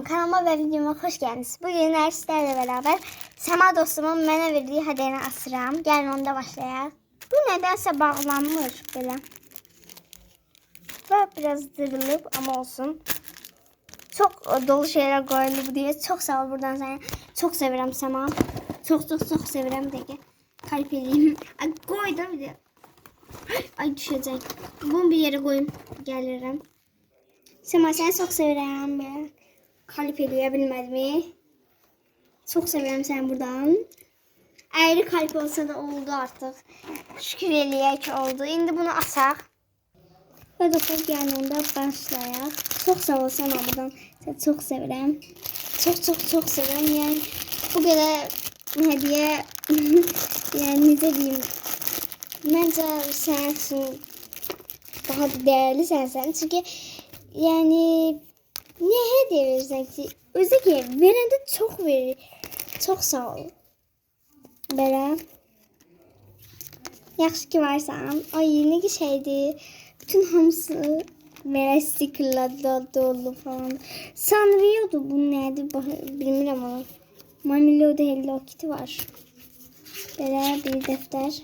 Kanalıma ve videoma hoş geldiniz. Bugün sizlerle beraber Sema dostumun mənə verdiği hediyeni asıram. Gelin onda başlayalım. Bu nedense bağlanmış böyle. Ve biraz dırılıp ama olsun. Çok dolu şeyler koyuldu bu diye. Çok sağ ol buradan sana. Çok severim Sema. Çok severim de ki. Kalp edeyim. Ay koydum bir de. Ay düşecek. Bunu bir yere koyun. Gelirim. Sema seni çok severim be. Kalp edilebilmedi. Çok seviyorum seni buradan. Ayrı kalp olsa da oldu artık. Şükür eləyək oldu. İndi bunu asaq. Ve dokuz yanında başlayaq. Çok sağ ol Sema buradan. Seni çok sevirəm. Çok sevirəm. Yani bu kadar hediye yani ne diyeyim. Bence sen için daha değerli sensin. Çünkü yani niye hediye verirsen ki? Özellikle veren de çok verir. Çok sağ ol. Böyle. Yaxşı ki varsan. Ay ne şeydi. Bütün hamısı böyle stickerlarla dolu falan. Sanırıyordu bu neydi bilmiyorum ama. Mamelodi Hello Kitty var. Böyle bir defter.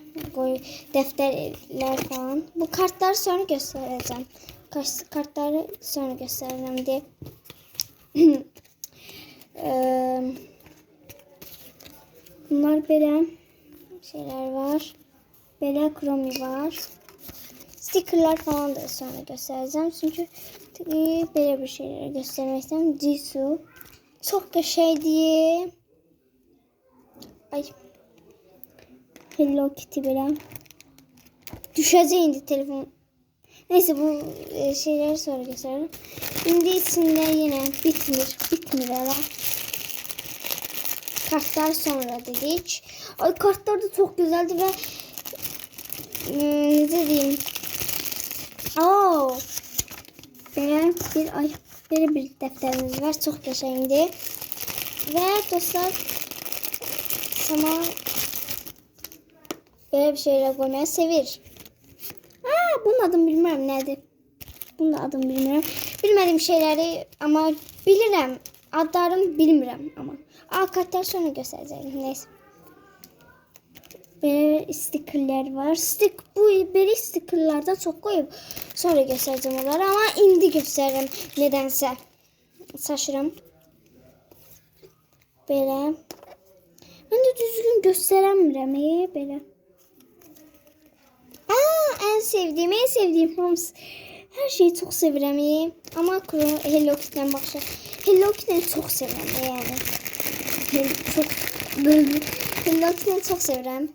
Defterler falan. Bu kartları sonra göstereceğim. Kartları sonra göstereceğim diye. Bunlar böyle şeyler var. Böyle kromi var. Stickerlar falan da sonra göstereceğim. Çünkü böyle bir şeyleri göstermek istedim. Jisoo. Çok da şey diye. Ay. Hello Kitty böyle. Düşeceğim indi telefon. Neyse bu şeyleri sonra gösterelim. Şimdi içinde yine bitmir hele. Kartlar sonra dedik. Ay kartlar da çok güzeldi ve ne diyeyim. Böyle bir defterimiz var. Çok geçendi. Ve dostlar sana böyle bir şeyler koymayı sevir. Bunun adını bilmiyorum nedir. Bunun adını bilmiyorum. Bilmediğim şeyleri ama bilirim. Adlarını bilmiyorum ama. Kartlar sonra göstereceğim. Neyse. Böyle stickerler var. Bu böyle stickerlardan çok koyup sonra göstereceğim onları ama indi gösteririm nedense. Saçırım. Böyle. Ben de düzgün gösteremiyorum. Böyle. En sevdiğim hamsi. Her şeyi çok severim. Ama Hello Kitty'den başlayalım. Hello Kitty'yi çok severim yani. Hello Kitty'yi çok severim.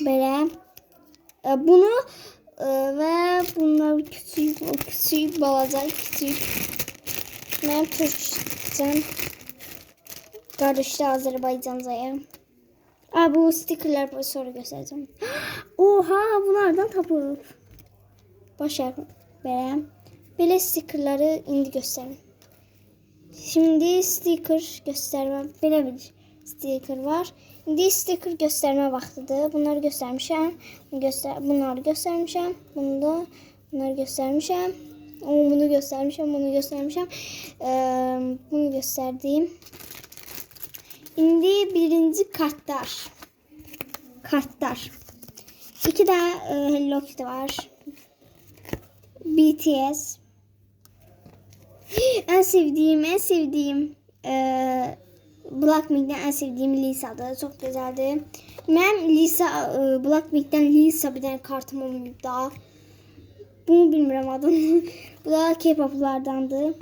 Böyle. Bunu ve bunlar küçük balacak küçük. Ben Türkçem. Kardeşli Azerbaycan'dayım. Bu stickerler sonra göstereceğim. Oha bunlardan tapıp. Başlayalım. Böyle stickerları indi göstereyim. Şimdi sticker gösterme. Böyle bir sticker var. Şimdi sticker gösterme vaktidir. Bunları göstermişim. Bunları göstermişim. Bunları göstermişim. Bunu göstermişim. Bunu gösterdim. Şimdi birinci kartlar. İki de Hello Kitty var. BTS. En sevdiğim Blackpink'ten en sevdiğim Lisa'dı. Çok güzeldi. Ben Blackpink'ten Lisa bir tane kartım oldu daha. Bunu bilmiyorum adını. Bu da K-pop'lardandı.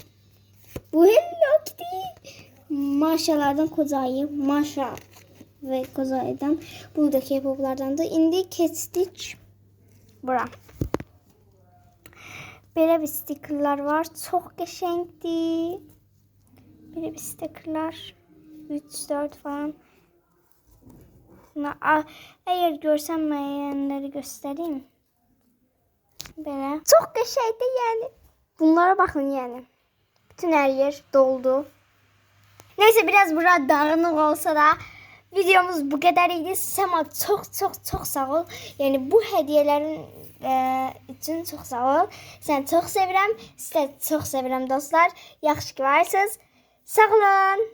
Bu Hello Kitty. Maşalardan Kozai. Maşa ve Kozai'den. Bu da K-pop'lardandı. Indi Cat Stitch. Bura. Böyle bir stickerlar var. Çok geçendi. Böyle bir stickerlar. 3, 4 falan. Eğer görsemeyenleri göstereyim. Böyle. Çok geçendi yani. Bunlara bakın yani. Bütün her yer doldu. Neyse biraz burada dağınık olsa da videomuz bu kadar idi. Sema çok sağ ol. Yani bu hediyelerin için çok sağ ol. Sen çok sevirəm. Siz də çox sevirəm dostlar. Yaxşı ki varsınız. Sağ olun.